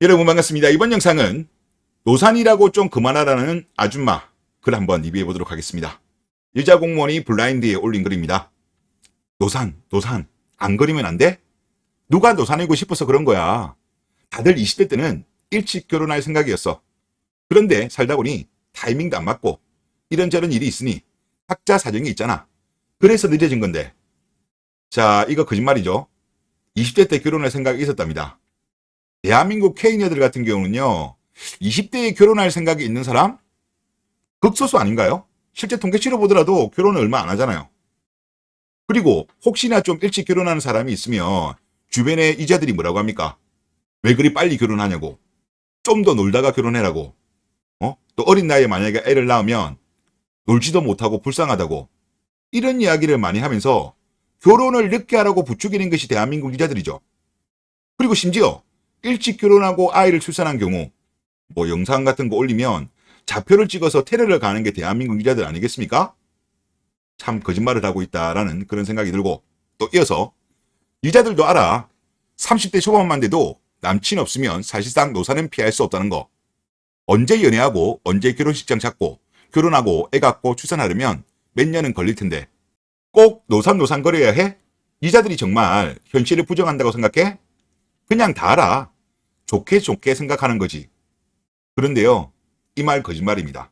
여러분 반갑습니다. 이번 영상은 노산이라고 좀 그만하라는 아줌마 글 한번 리뷰해 보도록 하겠습니다. 여자 공무원이 블라인드에 올린 글입니다. 노산 안 그리면 안 돼? 누가 노산이고 싶어서 그런 거야. 다들 20대 때는 일찍 결혼할 생각이었어. 그런데 살다 보니 타이밍도 안 맞고 이런저런 일이 있으니 각자 사정이 있잖아. 그래서 늦어진 건데. 자, 이거 거짓말이죠. 20대 때 결혼할 생각이 있었답니다. 대한민국 K녀들 같은 경우는요, 20대에 결혼할 생각이 있는 사람? 극소수 아닌가요? 실제 통계치로 보더라도 결혼을 얼마 안 하잖아요. 그리고 혹시나 좀 일찍 결혼하는 사람이 있으면 주변에 이자들이 뭐라고 합니까? 왜 그리 빨리 결혼하냐고. 좀 더 놀다가 결혼해라고. 또 어린 나이에 만약에 애를 낳으면 놀지도 못하고 불쌍하다고. 이런 이야기를 많이 하면서 결혼을 늦게 하라고 부추기는 것이 대한민국 이자들이죠. 그리고 심지어 일찍 결혼하고 아이를 출산한 경우 영상 같은 거 올리면 좌표를 찍어서 테러를 가는 게 대한민국 기자들 아니겠습니까? 참 거짓말을 하고 있다라는 그런 생각이 들고, 또 이어서 여자들도 알아. 30대 초반만 돼도 남친 없으면 사실상 노산은 피할 수 없다는 거. 언제 연애하고 언제 결혼식장 잡고 결혼하고 애 갖고 출산하려면 몇 년은 걸릴 텐데 꼭 노산 거려야 해? 여자들이 정말 현실을 부정한다고 생각해? 그냥 다 알아. 좋게 생각하는 거지. 그런데요, 이 말 거짓말입니다.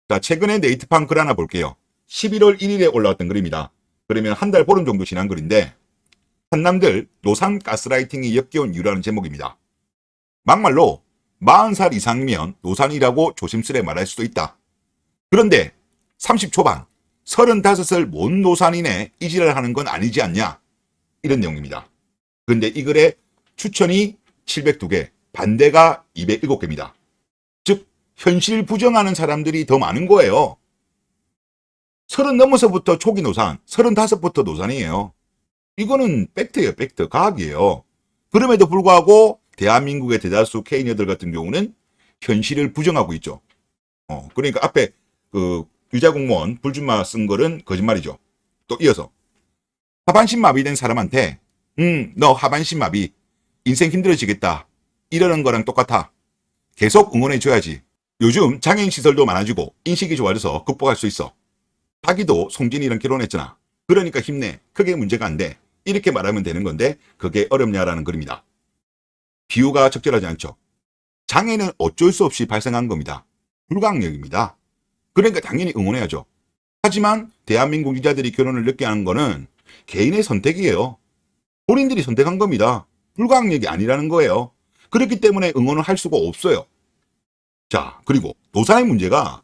자, 최근에 네이트판 글 하나 볼게요. 11월 1일에 올라왔던 글입니다. 그러면 한 달 보름 정도 지난 글인데, 한남들 노산 가스라이팅이 역겨운 이유라는 제목입니다. 막말로 40살 이상이면 노산이라고 조심스레 말할 수도 있다. 그런데 30 초반, 35살 못 노산이네 이지랄 하는 건 아니지 않냐? 이런 내용입니다. 그런데 이 글에 추천이 702개, 반대가 207개입니다. 즉, 현실 부정하는 사람들이 더 많은 거예요. 30 넘어서부터 초기 노산, 35부터 노산이에요. 이거는 팩트예요, 팩트. 과학이에요. 그럼에도 불구하고 대한민국의 대다수 K녀들 같은 경우는 현실을 부정하고 있죠. 그러니까 앞에 그 유자공무원 불준마 쓴 글은 거짓말이죠. 또 이어서 하반신 마비된 사람한테 너 하반신 마비 인생 힘들어지겠다 이러는 거랑 똑같아. 계속 응원해줘야지. 요즘 장애인 시설도 많아지고 인식이 좋아져서 극복할 수 있어. 자기도 송진이랑 결혼했잖아. 그러니까 힘내. 크게 문제가 안 돼. 이렇게 말하면 되는 건데 그게 어렵냐라는 글입니다. 비유가 적절하지 않죠. 장애는 어쩔 수 없이 발생한 겁니다. 불가항력입니다. 그러니까 당연히 응원해야죠. 하지만 대한민국 여자들이 결혼을 늦게 하는 거는 개인의 선택이에요. 본인들이 선택한 겁니다. 불가항력이 아니라는 거예요. 그렇기 때문에 응원을 할 수가 없어요. 자, 그리고 노산의 문제가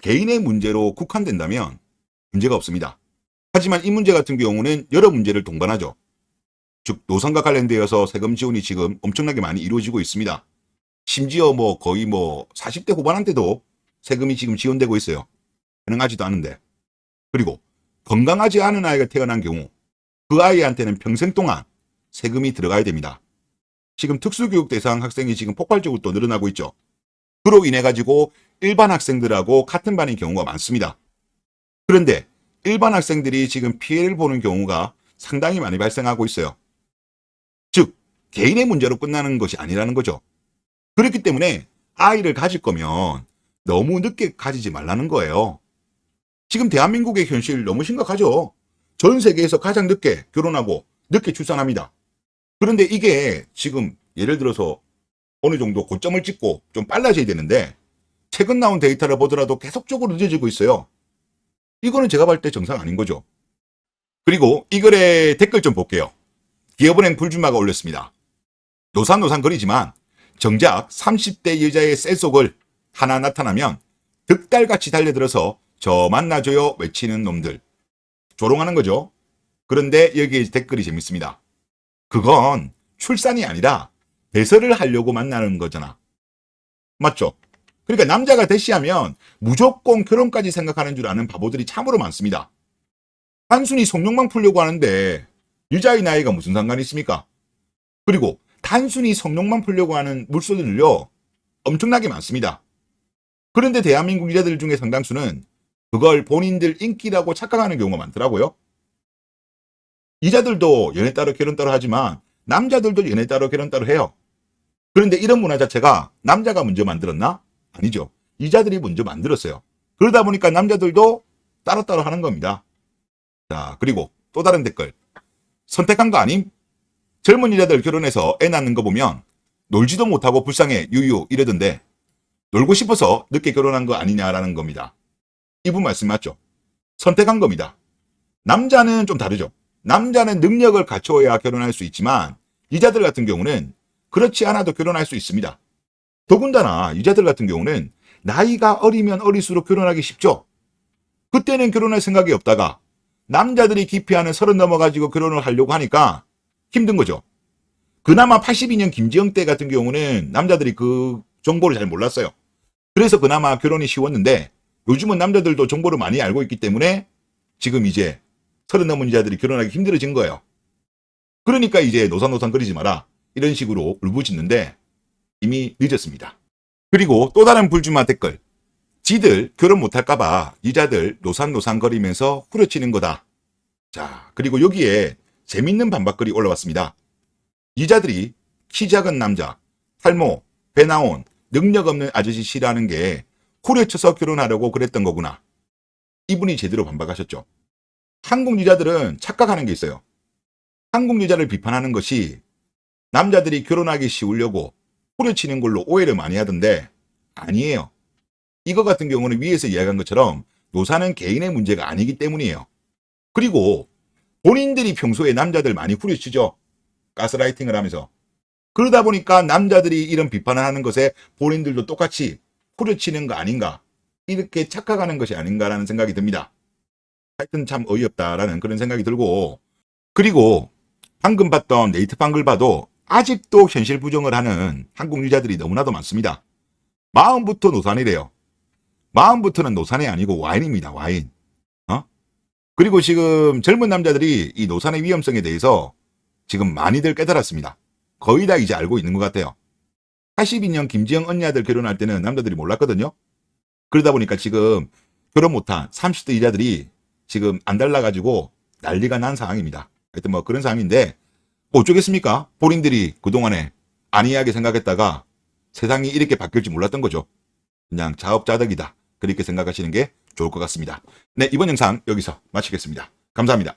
개인의 문제로 국한된다면 문제가 없습니다. 하지만 이 문제 같은 경우는 여러 문제를 동반하죠. 즉, 노산과 관련되어서 세금 지원이 지금 엄청나게 많이 이루어지고 있습니다. 심지어 거의 40대 후반한테도 세금이 지금 지원되고 있어요. 가능하지도 않은데. 그리고 건강하지 않은 아이가 태어난 경우 그 아이한테는 평생 동안 세금이 들어가야 됩니다. 지금 특수교육 대상 학생이 지금 폭발적으로 또 늘어나고 있죠. 그로 인해 가지고 일반 학생들하고 같은 반인 경우가 많습니다. 그런데 일반 학생들이 지금 피해를 보는 경우가 상당히 많이 발생하고 있어요. 즉, 개인의 문제로 끝나는 것이 아니라는 거죠. 그렇기 때문에 아이를 가질 거면 너무 늦게 가지지 말라는 거예요. 지금 대한민국의 현실 너무 심각하죠. 전 세계에서 가장 늦게 결혼하고 늦게 출산합니다. 그런데 이게 지금 예를 들어서 어느 정도 고점을 찍고 좀 빨라져야 되는데 최근 나온 데이터를 보더라도 계속적으로 늦어지고 있어요. 이거는 제가 볼 때 정상 아닌 거죠. 그리고 이 글의 댓글 좀 볼게요. 기업은행 불준마가 올렸습니다. 노산 거리지만 정작 30대 여자의 셀속을 하나 나타나면 득달같이 달려들어서 저 만나줘요 외치는 놈들. 조롱하는 거죠. 그런데 여기에 댓글이 재밌습니다. 그건 출산이 아니라 배설을 하려고 만나는 거잖아. 맞죠? 그러니까 남자가 대시하면 무조건 결혼까지 생각하는 줄 아는 바보들이 참으로 많습니다. 단순히 성욕만 풀려고 하는데 여자의 나이가 무슨 상관이 있습니까? 그리고 단순히 성욕만 풀려고 하는 물소들을요 엄청나게 많습니다. 그런데 대한민국 여자들 중에 상당수는 그걸 본인들 인기라고 착각하는 경우가 많더라고요. 여자들도 연애 따로 결혼 따로 하지만 남자들도 연애 따로 결혼 따로 해요. 그런데 이런 문화 자체가 남자가 먼저 만들었나? 아니죠. 이자들이 먼저 만들었어요. 그러다 보니까 남자들도 따로따로 하는 겁니다. 자, 그리고 또 다른 댓글. 선택한 거 아님? 젊은 여자들 결혼해서 애 낳는 거 보면 놀지도 못하고 불쌍해 유유 이러던데 놀고 싶어서 늦게 결혼한 거 아니냐라는 겁니다. 이분 말씀 맞죠? 선택한 겁니다. 남자는 좀 다르죠. 남자는 능력을 갖춰야 결혼할 수 있지만 이자들 같은 경우는 그렇지 않아도 결혼할 수 있습니다. 더군다나 이자들 같은 경우는 나이가 어리면 어릴수록 결혼하기 쉽죠. 그때는 결혼할 생각이 없다가 남자들이 기피하는 30 넘어가지고 결혼을 하려고 하니까 힘든 거죠. 그나마 82년 김지영 때 같은 경우는 남자들이 그 정보를 잘 몰랐어요. 그래서 그나마 결혼이 쉬웠는데 요즘은 남자들도 정보를 많이 알고 있기 때문에 지금 이제 30 넘은 여자들이 결혼하기 힘들어진 거예요. 그러니까 이제 노산노산거리지 마라 이런 식으로 울부짖는데 이미 늦었습니다. 그리고 또 다른 불주마 댓글. 지들 결혼 못할까봐 여자들 노산노산거리면서 후려치는 거다. 자, 그리고 여기에 재밌는 반박글이 올라왔습니다. 여자들이 키 작은 남자, 탈모, 배 나온, 능력 없는 아저씨 싫어하는 게 후려쳐서 결혼하려고 그랬던 거구나. 이분이 제대로 반박하셨죠. 한국 여자들은 착각하는 게 있어요. 한국 여자를 비판하는 것이 남자들이 결혼하기 쉬우려고 후려치는 걸로 오해를 많이 하던데 아니에요. 이거 같은 경우는 위에서 이야기한 것처럼 노사는 개인의 문제가 아니기 때문이에요. 그리고 본인들이 평소에 남자들 많이 후려치죠. 가스라이팅을 하면서. 그러다 보니까 남자들이 이런 비판을 하는 것에 본인들도 똑같이 후려치는 거 아닌가. 이렇게 착각하는 것이 아닌가라는 생각이 듭니다. 하여튼 참 어이없다라는 그런 생각이 들고, 그리고 방금 봤던 네이트판 글 봐도 아직도 현실 부정을 하는 한국 여자들이 너무나도 많습니다. 마음부터 노산이래요. 마음부터는 노산이 아니고 와인입니다. 와인. 그리고 지금 젊은 남자들이 이 노산의 위험성에 대해서 지금 많이들 깨달았습니다. 거의 다 이제 알고 있는 것 같아요. 82년 김지영 언니 아들 결혼할 때는 남자들이 몰랐거든요. 그러다 보니까 지금 결혼 못한 30대 여자들이 지금 안 달라가지고 난리가 난 상황입니다. 하여튼 뭐 그런 상황인데 어쩌겠습니까? 본인들이 그동안에 안이하게 생각했다가 세상이 이렇게 바뀔 줄 몰랐던 거죠. 그냥 자업자득이다. 그렇게 생각하시는 게 좋을 것 같습니다. 네, 이번 영상 여기서 마치겠습니다. 감사합니다.